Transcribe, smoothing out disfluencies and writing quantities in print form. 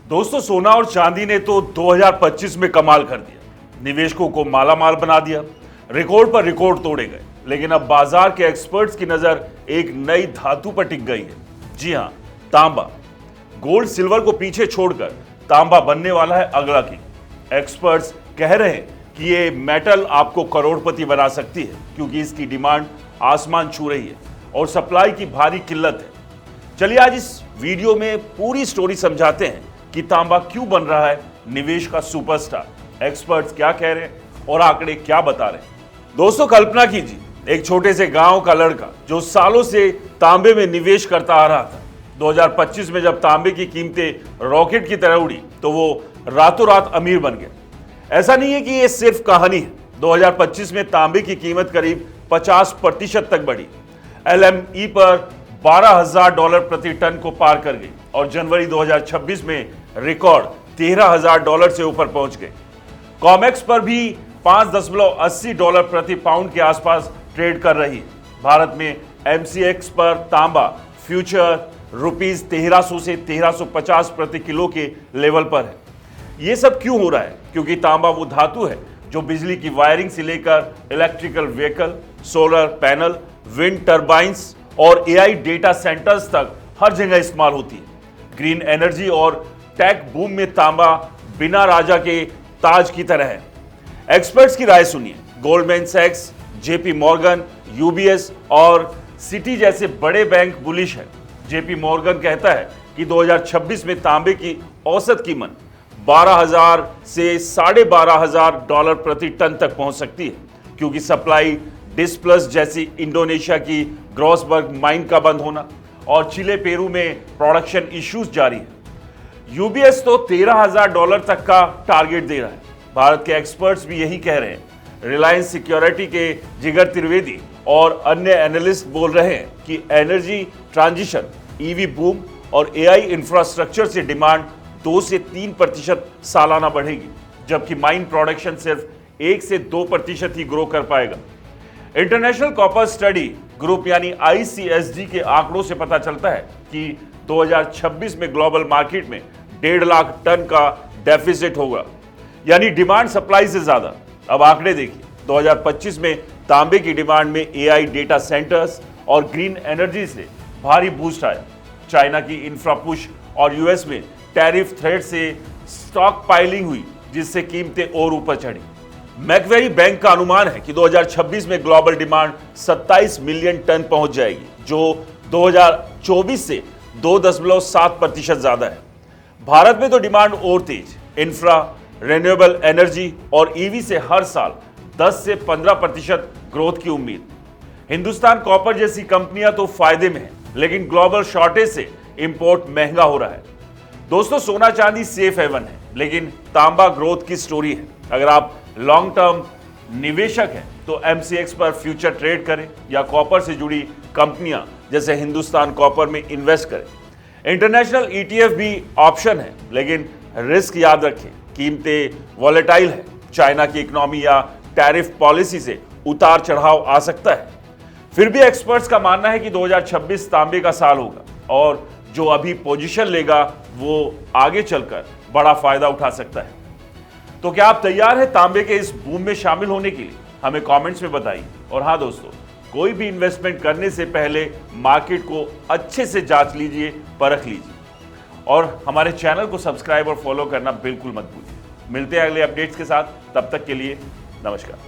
दोस्तों, सोना और चांदी ने तो 2025 में कमाल कर दिया, निवेशकों को मालामाल बना दिया, रिकॉर्ड पर रिकॉर्ड तोड़े गए। लेकिन अब बाजार के एक्सपर्ट्स की नजर एक नई धातु पर टिक गई है। जी हां, तांबा। गोल्ड सिल्वर को पीछे छोड़कर तांबा बनने वाला है अगला किंग। एक्सपर्ट्स कह रहे हैं कि ये मेटल आपको करोड़पति बना सकती है, क्योंकि इसकी डिमांड आसमान छू रही है और सप्लाई की भारी किल्लत है। चलिए आज इस वीडियो में पूरी स्टोरी समझाते हैं कि तांबा क्यों बन रहा है निवेश का सुपरस्टार, एक्सपर्ट्स क्या कह रहे हैं और आंकड़े क्या बता रहे हैं। दोस्तों, कल्पना कीजिए, एक छोटे से गांव का लड़का जो सालों से तांबे में निवेश करता आ रहा था। 2025 में जब तांबे की कीमतें रॉकेट की तरह उड़ी तो वो रातों रात अमीर बन गया। ऐसा नहीं है कि ये सिर्फ कहानी है। 2025 में तांबे की कीमत करीब 50% तक बढ़ी, LME पर $12,000 प्रति टन को पार कर गई और जनवरी 2026 में रिकॉर्ड $13,000 से ऊपर पहुंच गए। कॉमेक्स पर भी $5.80 प्रति पाउंड के आसपास ट्रेड कर रही है। भारत में MCX पर तांबा फ्यूचर ₹1300 से 1350 प्रति किलो के लेवल पर है। यह सब क्यों हो रहा है? क्योंकि तांबा वो धातु है जो बिजली की वायरिंग से लेकर electrical vehicle, solar panel, wind turbines और AI डेटा सेंटर्स तक हर जगह इस्तेमाल होती है। ग्रीन एनर्जी और टेक बूम में तांबा बिना राजा के ताज की तरह है। एक्सपर्ट्स की राय सुनिए। गोल्डमैन सैक्स, JP मॉर्गन, UBS और सिटी जैसे बड़े बैंक बुलिश है। JP मॉर्गन कहता है कि 2026 में तांबे की औसत कीमत 12,000 से $12,500 प्रति टन तक पहुंच सकती है, क्योंकि सप्लाई डिस्प्लस जैसी इंडोनेशिया की ग्रॉसबर्ग माइन का बंद होना और चिले पेरू में प्रोडक्शन इश्यूज जारी है। UBS तो $13,000 तक का टारगेट दे रहा है। भारत के एक्सपर्ट्स भी यही कह रहे हैं। रिलायंस सिक्योरिटी के जिगर त्रिवेदी और अन्य एनालिस्ट बोल रहे हैं कि एनर्जी ट्रांजिशन, EV बूम और AI इंफ्रास्ट्रक्चर से डिमांड 2 से 3% सालाना बढ़ेगी, जबकि माइन प्रोडक्शन सिर्फ 1 से 2% ही ग्रो कर पाएगा। इंटरनेशनल कॉपर स्टडी ग्रुप यानी ICSG के आंकड़ों से पता चलता है कि 2026 में ग्लोबल मार्केट में 1.5 लाख टन का डेफिसिट होगा, यानी डिमांड सप्लाई से ज्यादा। अब आंकड़े देखिए। 2025 में तांबे की डिमांड में AI डेटा सेंटर्स और ग्रीन एनर्जी से भारी बूस्ट आया। चाइना की इंफ्रा पुश और US में टैरिफ थ्रेट से स्टॉक पाइलिंग हुई, जिससे कीमतें और ऊपर चढ़ी। मैकवेरी बैंक का अनुमान है कि 2026 में ग्लोबल डिमांड 27 मिलियन टन पहुंच जाएगी, जो 2024 से 2.7% ज्यादा है। भारत में तो डिमांड और तेज। इंफ्रा, रिन्यूएबल एनर्जी और EV से हर साल 10 से 15% ग्रोथ की उम्मीद। हिंदुस्तान कॉपर जैसी कंपनियां तो फायदे में हैं, लेकिन ग्लोबल शॉर्टेज से इंपोर्ट महंगा हो रहा है। दोस्तों, सोना चांदी सेफ हेवन है, लेकिन तांबा ग्रोथ की स्टोरी है। अगर आप लॉन्ग टर्म निवेशक हैं तो MCX पर फ्यूचर ट्रेड करें या कॉपर से जुड़ी कंपनियां जैसे हिंदुस्तान कॉपर में इन्वेस्ट करें। इंटरनेशनल ETF भी ऑप्शन है, लेकिन रिस्क याद रखें, कीमतें वॉलेटाइल है। चाइना की इकोनॉमी या टैरिफ पॉलिसी से उतार चढ़ाव आ सकता है। फिर भी एक्सपर्ट्स का मानना है कि 2026 तांबे का साल होगा और जो अभी पोजीशन लेगा वो आगे चलकर बड़ा फायदा उठा सकता है। तो क्या आप तैयार हैं तांबे के इस बूम में शामिल होने के लिए? हमें कमेंट्स में बताइए। और हाँ दोस्तों, कोई भी इन्वेस्टमेंट करने से पहले मार्केट को अच्छे से जांच लीजिए, परख लीजिए और हमारे चैनल को सब्सक्राइब और फॉलो करना बिल्कुल मत भूलिए। मिलते हैं अगले अपडेट्स के साथ, तब तक के लिए नमस्कार।